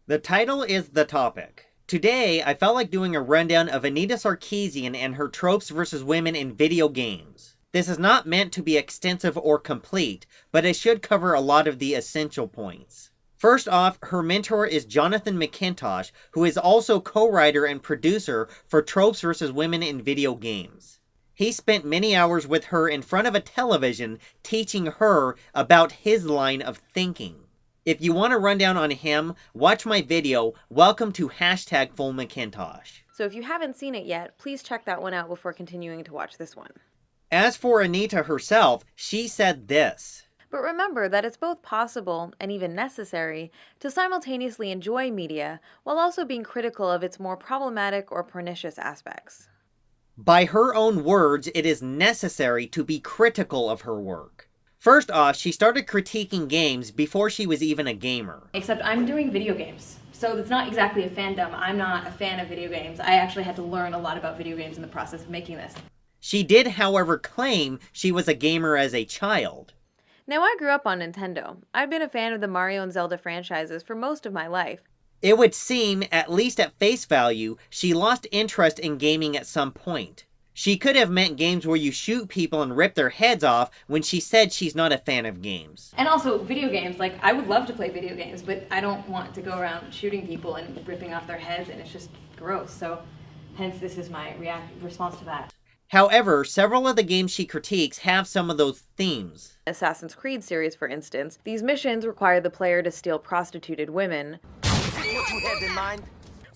The title is the topic. Today, I felt like doing a rundown of Anita Sarkeesian and her tropes versus women in video games. This is not meant to be extensive or complete, but it should cover a lot of the essential points. First off, her mentor is Jonathan McIntosh, who is also co-writer and producer for Tropes vs. Women in Video Games. He spent many hours with her in front of a television teaching her about his line of thinking. If you want a rundown on him, watch my video, Welcome to #FullMcIntosh. So if you haven't seen it yet, please check that one out before continuing to watch this one. As for Anita herself, she said this. But remember that it's both possible, and even necessary, to simultaneously enjoy media while also being critical of its more problematic or pernicious aspects. By her own words, it is necessary to be critical of her work. First off, she started critiquing games before she was even a gamer. Except I'm doing video games, so it's not exactly a fandom. I'm not a fan of video games. I actually had to learn a lot about video games in the process of making this. She did, however, claim she was a gamer as a child. Now, I grew up on Nintendo. I've been a fan of the Mario and Zelda franchises for most of my life. It would seem, at least at face value, she lost interest in gaming at some point. She could have meant games where you shoot people and rip their heads off when she said she's not a fan of games. And also, video games, like, I would love to play video games, but I don't want to go around shooting people and ripping off their heads, and it's just gross. So, hence, this is my response to that. However, several of the games she critiques have some of those themes. Assassin's Creed series, for instance, these missions require the player to steal prostituted women. See what you had in mind?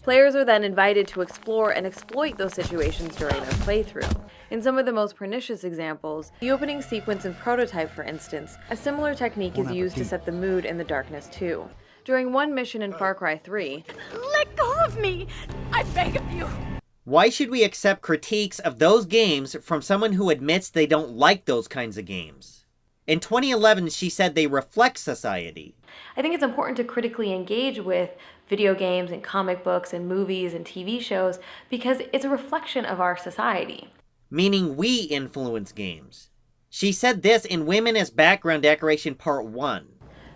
Players are then invited to explore and exploit those situations during their playthrough. In some of the most pernicious examples, the opening sequence in Prototype, for instance, a similar technique is used to set the mood in the darkness too. During one mission in Far Cry 3, Let go of me! I beg of you! Why should we accept critiques of those games from someone who admits they don't like those kinds of games? In 2011, she said they reflect society. I think it's important to critically engage with video games and comic books and movies and TV shows because it's a reflection of our society. Meaning we influence games. She said this in Women as Background Decoration Part 1.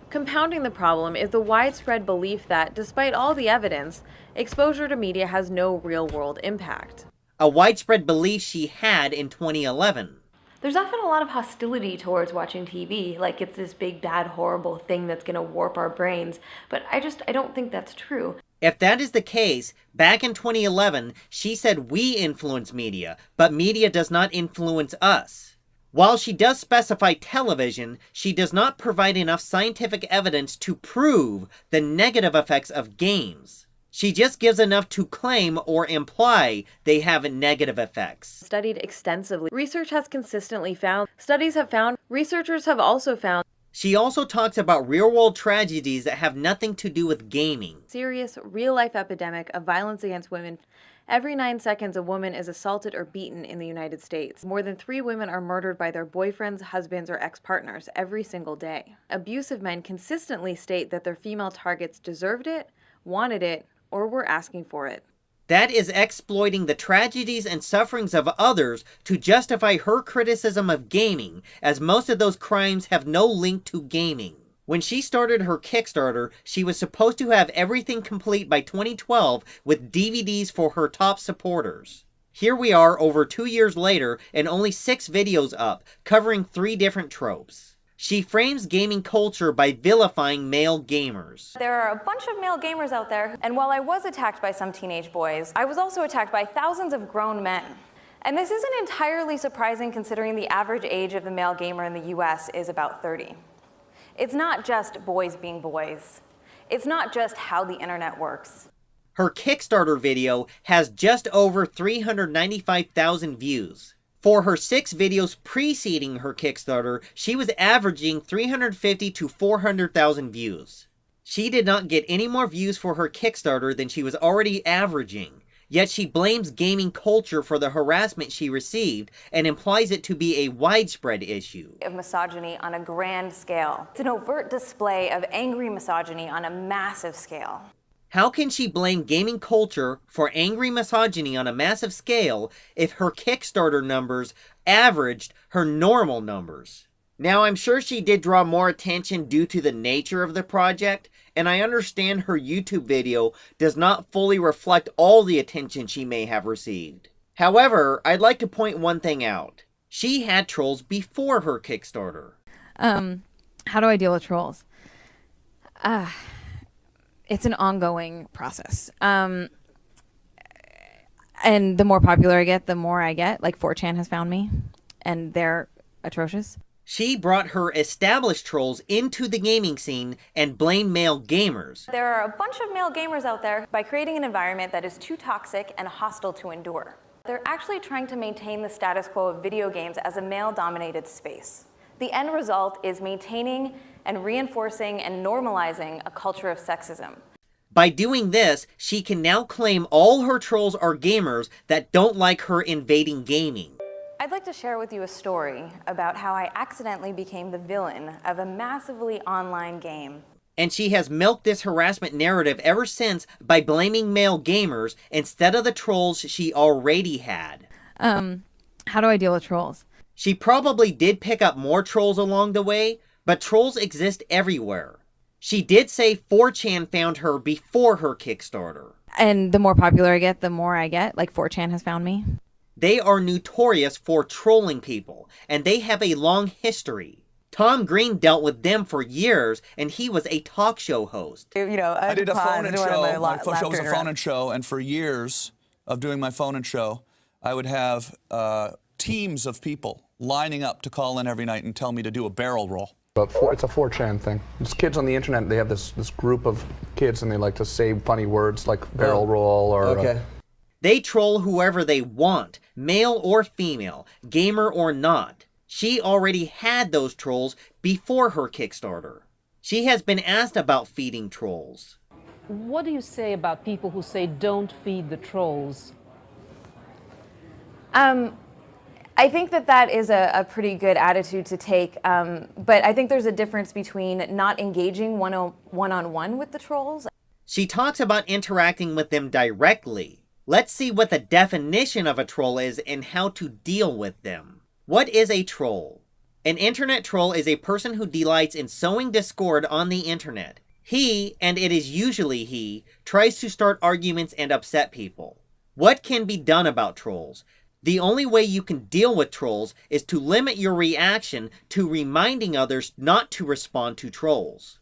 Compounding the problem is the widespread belief that, despite all the evidence, exposure to media has no real-world impact. A widespread belief she had in 2011. There's often a lot of hostility towards watching TV, like it's this big, bad, horrible thing that's going to warp our brains, but I don't think that's true. If that is the case, back in 2011, she said we influence media, but media does not influence us. While she does specify television, she does not provide enough scientific evidence to prove the negative effects of games. She just gives enough to claim or imply they have negative effects. Studied extensively. Research has consistently found, researchers have also found. She also talks about real-world tragedies that have nothing to do with gaming. Serious, real-life epidemic of violence against women. Every 9 seconds, a woman is assaulted or beaten in the United States. More than 3 women are murdered by their boyfriends, husbands, or ex-partners every single day. Abusive men consistently state that their female targets deserved it, wanted it, or were asking for it. That is exploiting the tragedies and sufferings of others to justify her criticism of gaming, as most of those crimes have no link to gaming. When she started her Kickstarter, she was supposed to have everything complete by 2012 with DVDs for her top supporters. Here we are over 2 years later and only 6 videos up, covering 3 different tropes. She frames gaming culture by vilifying male gamers. There are a bunch of male gamers out there, and while I was attacked by some teenage boys, I was also attacked by thousands of grown men. And this isn't entirely surprising considering the average age of the male gamer in the US is about 30. It's not just boys being boys. It's not just how the internet works. Her Kickstarter video has just over 395,000 views. For her 6 videos preceding her Kickstarter, she was averaging 350 to 400,000 views. She did not get any more views for her Kickstarter than she was already averaging, yet she blames gaming culture for the harassment she received and implies it to be a widespread issue. Of misogyny on a grand scale. It's an overt display of angry misogyny on a massive scale. How can she blame gaming culture for angry misogyny on a massive scale if her Kickstarter numbers averaged her normal numbers? Now, I'm sure she did draw more attention due to the nature of the project, and I understand her YouTube video does not fully reflect all the attention she may have received. However, I'd like to point one thing out. She had trolls before her Kickstarter. How do I deal with trolls? It's an ongoing process. And the more popular I get, the more I get. Like 4chan has found me, and they're atrocious. She brought her established trolls into the gaming scene and blamed male gamers. There are a bunch of male gamers out there by creating an environment that is too toxic and hostile to endure. They're actually trying to maintain the status quo of video games as a male-dominated space. The end result is maintaining and reinforcing and normalizing a culture of sexism. By doing this, she can now claim all her trolls are gamers that don't like her invading gaming. I'd like to share with you a story about how I accidentally became the villain of a massively online game. And she has milked this harassment narrative ever since by blaming male gamers instead of the trolls she already had. How do I deal with trolls? She probably did pick up more trolls along the way, but trolls exist everywhere. She did say 4chan found her before her Kickstarter. And the more popular I get, the more I get. Like 4chan has found me. They are notorious for trolling people, and they have a long history. Tom Green dealt with them for years, and he was a talk show host. I did a phone and show. My phone show was a phone and show, and for years of doing my phone and show, I would have teams of people lining up to call in every night and tell me to do a barrel roll. But it's a 4chan thing. It's kids on the internet, they have this group of kids, and they like to say funny words like barrel roll or... Okay. They troll whoever they want, male or female, gamer or not. She already had those trolls before her Kickstarter. She has been asked about feeding trolls. What do you say about people who say don't feed the trolls? I think that is a pretty good attitude to take, but I think there's a difference between not engaging one-on-one with the trolls. She talks about interacting with them directly. Let's see what the definition of a troll is and how to deal with them. What is a troll? An internet troll is a person who delights in sowing discord on the internet. He, and it is usually he, tries to start arguments and upset people. What can be done about trolls? The only way you can deal with trolls is to limit your reaction to reminding others not to respond to trolls.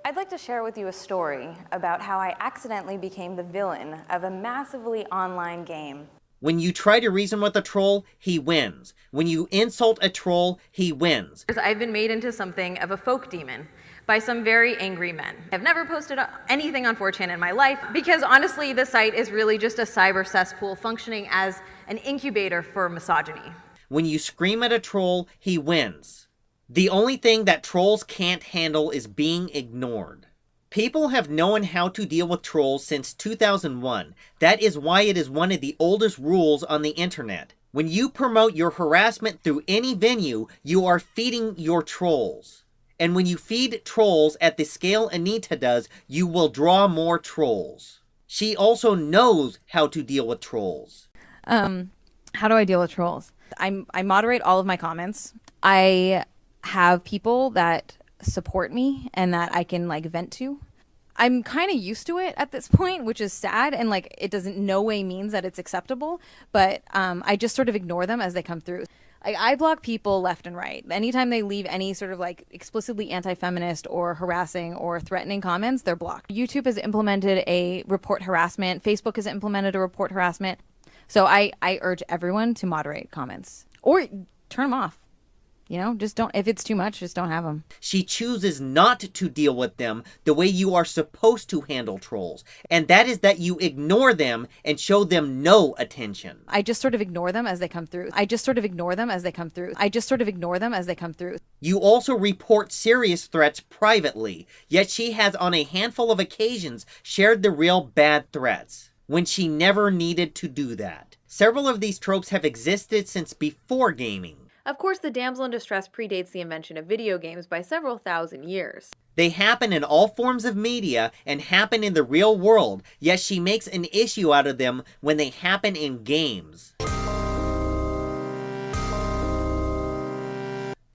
I'd like to share with you a story about how I accidentally became the villain of a massively online game. When you try to reason with a troll, he wins. When you insult a troll, he wins. I've been made into something of a folk demon by some very angry men. I've never posted anything on 4chan in my life because honestly, the site is really just a cyber cesspool functioning as an incubator for misogyny. When you scream at a troll, he wins. The only thing that trolls can't handle is being ignored. People have known how to deal with trolls since 2001. That is why it is one of the oldest rules on the internet. When you promote your harassment through any venue, you are feeding your trolls. And when you feed trolls at the scale Anita does, you will draw more trolls. She also knows how to deal with trolls. How do I deal with trolls? I moderate all of my comments. I have people that support me and that I can vent to. I'm kind of used to it at this point, which is sad, and it doesn't no way means that it's acceptable, but I just sort of ignore them as they come through. I block people left and right. Anytime they leave any sort of explicitly anti-feminist or harassing or threatening comments, they're blocked. YouTube has implemented a report harassment. Facebook has implemented a report harassment. So I urge everyone to moderate comments or turn them off. Just don't, if it's too much, just don't have them. She chooses not to deal with them the way you are supposed to handle trolls. And that is that you ignore them and show them no attention. I just sort of ignore them as they come through. You also report serious threats privately, yet she has on a handful of occasions shared the real bad threats, when she never needed to do that. Several of these tropes have existed since before gaming. Of course, the damsel in distress predates the invention of video games by several thousand years. They happen in all forms of media and happen in the real world, yet she makes an issue out of them when they happen in games.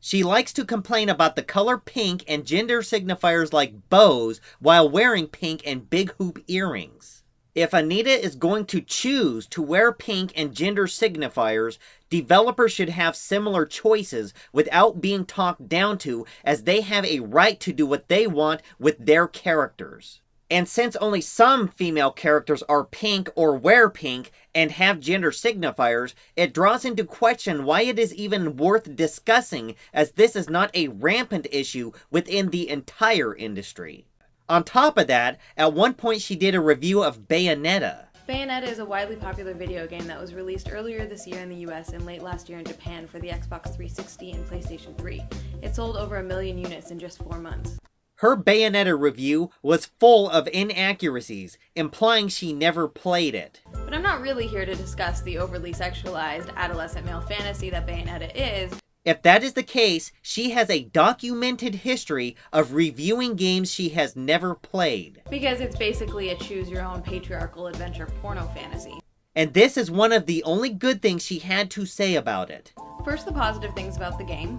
She likes to complain about the color pink and gender signifiers like bows while wearing pink and big hoop earrings. If Anita is going to choose to wear pink and gender signifiers, developers should have similar choices without being talked down to, as they have a right to do what they want with their characters. And since only some female characters are pink or wear pink and have gender signifiers, it draws into question why it is even worth discussing, as this is not a rampant issue within the entire industry. On top of that, at one point she did a review of Bayonetta. Bayonetta is a widely popular video game that was released earlier this year in the US and late last year in Japan for the Xbox 360 and PlayStation 3. It sold over 1 million units in just 4 months. Her Bayonetta review was full of inaccuracies, implying she never played it. But I'm not really here to discuss the overly sexualized adolescent male fantasy that Bayonetta is. If that is the case, she has a documented history of reviewing games she has never played. Because it's basically a choose-your-own patriarchal adventure porno fantasy. And this is one of the only good things she had to say about it. First, the positive things about the game.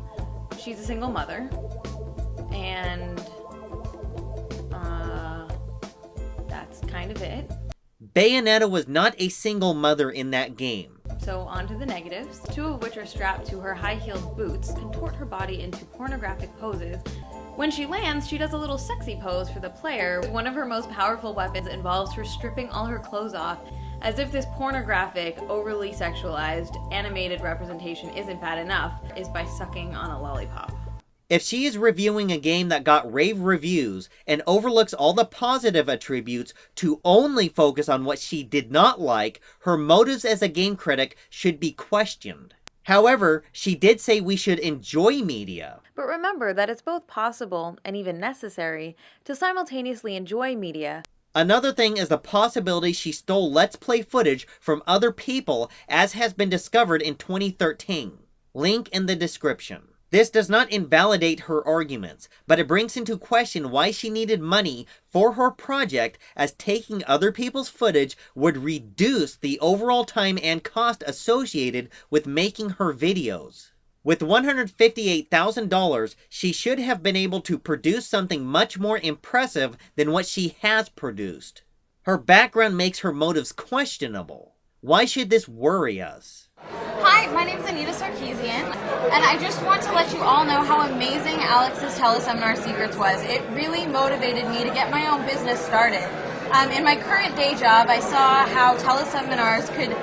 She's a single mother. And that's kind of it. Bayonetta was not a single mother in that game. So on to the negatives, 2 of which are strapped to her high-heeled boots, contort her body into pornographic poses. When she lands, she does a little sexy pose for the player. One of her most powerful weapons involves her stripping all her clothes off, as if this pornographic, overly sexualized, animated representation isn't bad enough, is by sucking on a lollipop. If she is reviewing a game that got rave reviews and overlooks all the positive attributes to only focus on what she did not like, her motives as a game critic should be questioned. However, she did say we should enjoy media. But remember that it's both possible, and even necessary, to simultaneously enjoy media. Another thing is the possibility she stole Let's Play footage from other people, as has been discovered in 2013. Link in the description. This does not invalidate her arguments, but it brings into question why she needed money for her project, as taking other people's footage would reduce the overall time and cost associated with making her videos. With $158,000, she should have been able to produce something much more impressive than what she has produced. Her background makes her motives questionable. Why should this worry us? Hi, my name is Anita Sarkeesian, and I just want to let you all know how amazing Alex's teleseminar secrets was. It really motivated me to get my own business started. In my current day job, I saw how teleseminars could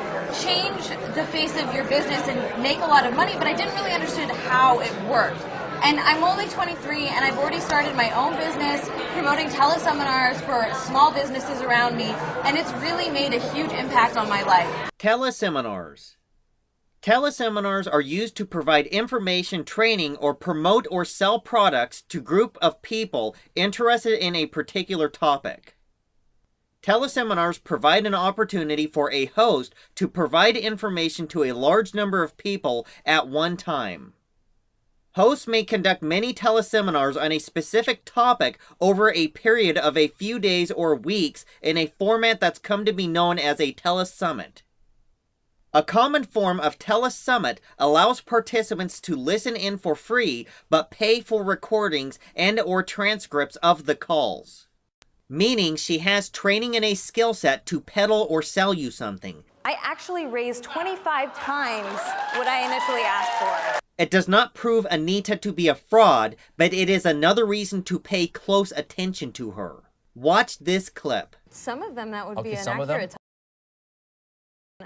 change the face of your business and make a lot of money, but I didn't really understand how it worked. And I'm only 23, and I've already started my own business promoting teleseminars for small businesses around me, and it's really made a huge impact on my life. Teleseminars. Teleseminars are used to provide information, training, or promote or sell products to a group of people interested in a particular topic. Teleseminars provide an opportunity for a host to provide information to a large number of people at one time. Hosts may conduct many teleseminars on a specific topic over a period of a few days or weeks in a format that's come to be known as a telesummit. A common form of telesummit allows participants to listen in for free, but pay for recordings and or transcripts of the calls. Meaning she has training in a skill set to peddle or sell you something. I actually raised 25 times what I initially asked for. It does not prove Anita to be a fraud, but it is another reason to pay close attention to her. Watch this clip. Some of them that would be inaccurate.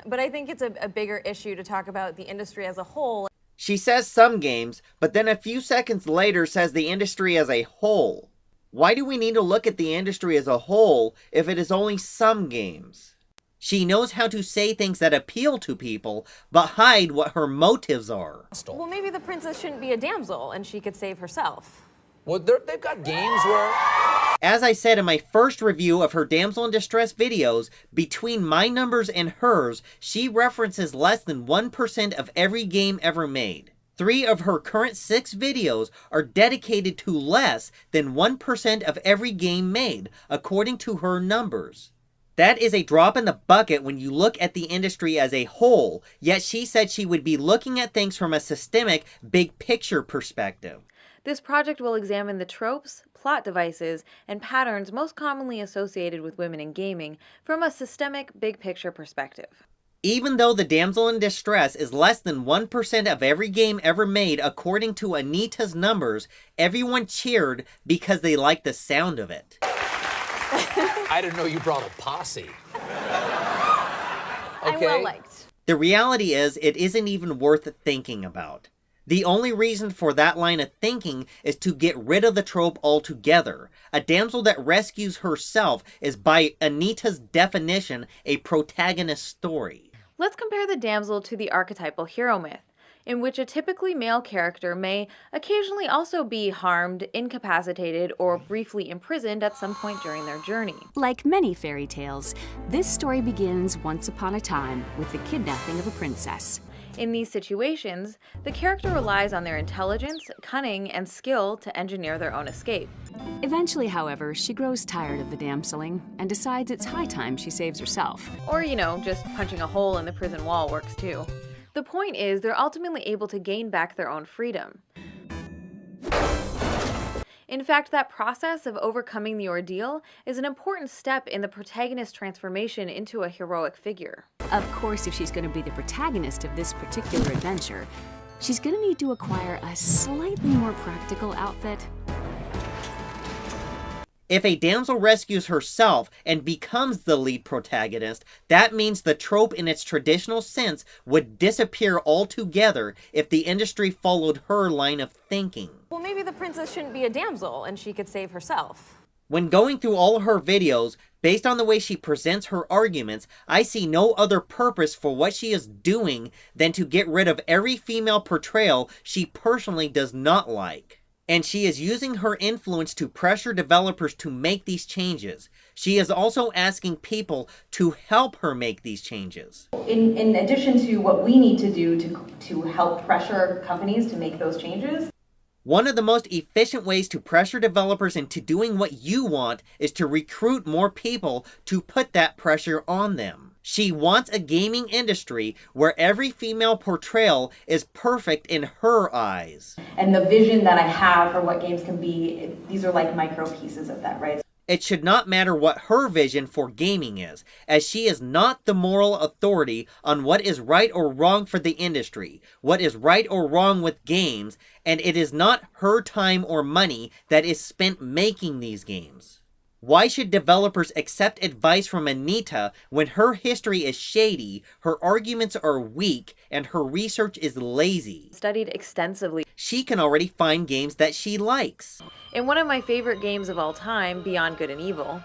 But I think it's a bigger issue to talk about the industry as a whole. She says some games, but then a few seconds later says the industry as a whole. Why do we need to look at the industry as a whole if it is only some games? She knows how to say things that appeal to people, but hide what her motives are. Well, maybe the princess shouldn't be a damsel and she could save herself. Well, they've got games where... As I said in my first review of her damsel in distress videos, between my numbers and hers, she references less than 1% of every game ever made. 3 of her current 6 videos are dedicated to less than 1% of every game made, according to her numbers. That is a drop in the bucket when you look at the industry as a whole, yet she said she would be looking at things from a systemic, big picture perspective. This project will examine the tropes, plot devices, and patterns most commonly associated with women in gaming from a systemic, big picture perspective. Even though the damsel in distress is less than 1% of every game ever made according to Anita's numbers, everyone cheered because they liked the sound of it. I didn't know you brought a posse. I'm well liked. The reality is, it isn't even worth thinking about. The only reason for that line of thinking is to get rid of the trope altogether. A damsel that rescues herself is, by Anita's definition, a protagonist story. Let's compare the damsel to the archetypal hero myth, in which a typically male character may occasionally also be harmed, incapacitated, or briefly imprisoned at some point during their journey. Like many fairy tales, this story begins once upon a time with the kidnapping of a princess. In these situations, the character relies on their intelligence, cunning, and skill to engineer their own escape. Eventually, however, she grows tired of the damseling and decides it's high time she saves herself. Or, just punching a hole in the prison wall works too. The point is, they're ultimately able to gain back their own freedom. In fact, that process of overcoming the ordeal is an important step in the protagonist's transformation into a heroic figure. Of course, if she's going to be the protagonist of this particular adventure, she's going to need to acquire a slightly more practical outfit. If a damsel rescues herself and becomes the lead protagonist, that means the trope in its traditional sense would disappear altogether if the industry followed her line of thinking. Well, maybe the princess shouldn't be a damsel and she could save herself. When going through all her videos, based on the way she presents her arguments, I see no other purpose for what she is doing than to get rid of every female portrayal she personally does not like. And she is using her influence to pressure developers to make these changes. She is also asking people to help her make these changes. In addition to what we need to do to help pressure companies to make those changes, one of the most efficient ways to pressure developers into doing what you want is to recruit more people to put that pressure on them. She wants a gaming industry where every female portrayal is perfect in her eyes. And the vision that I have for what games can be, these are like micro pieces of that, right? It should not matter what her vision for gaming is, as she is not the moral authority on what is right or wrong for the industry, what is right or wrong with games, and it is not her time or money that is spent making these games. Why should developers accept advice from Anita when her history is shady, her arguments are weak, and her research is lazy? Studied extensively. She can already find games that she likes. In one of my favorite games of all time, Beyond Good and Evil.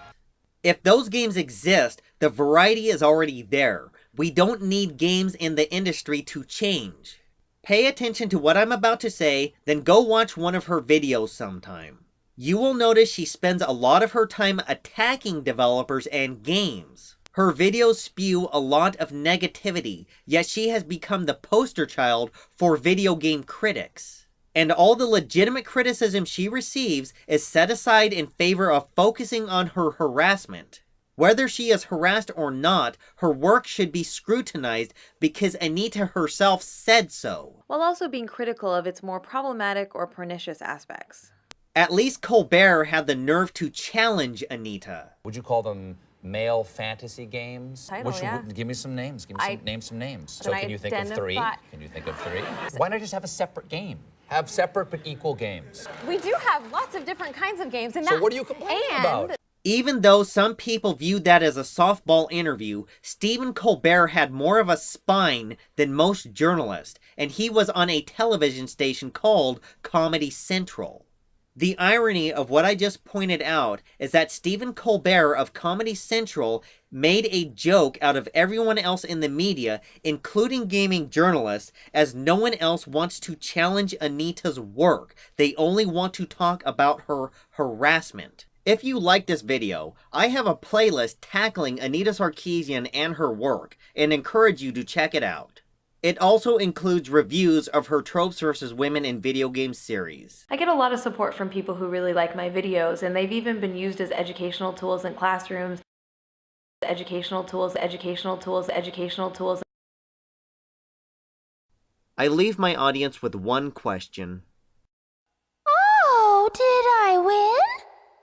If those games exist, the variety is already there. We don't need games in the industry to change. Pay attention to what I'm about to say, then go watch one of her videos sometime. You will notice she spends a lot of her time attacking developers and games. Her videos spew a lot of negativity, yet she has become the poster child for video game critics. And all the legitimate criticism she receives is set aside in favor of focusing on her harassment. Whether she is harassed or not, her work should be scrutinized because Anita herself said so. While also being critical of its more problematic or pernicious aspects. At least Colbert had the nerve to challenge Anita. Would you call them male fantasy games? Yeah. Give me some names. Name some names. So can you think of three? Can you think of three? Why not just have a separate game? Have separate but equal games. We do have lots of different kinds of games. So what are you complaining about? Even though some people viewed that as a softball interview, Stephen Colbert had more of a spine than most journalists, and he was on a television station called Comedy Central. The irony of what I just pointed out is that Stephen Colbert of Comedy Central made a joke out of everyone else in the media, including gaming journalists, as no one else wants to challenge Anita's work. They only want to talk about her harassment. If you like this video, I have a playlist tackling Anita Sarkeesian and her work, and encourage you to check it out. It also includes reviews of her Tropes vs. Women in Video Games series. I get a lot of support from people who really like my videos, and they've even been used as educational tools in classrooms. Educational tools, educational tools, educational tools. I leave my audience with one question. Oh, did I win?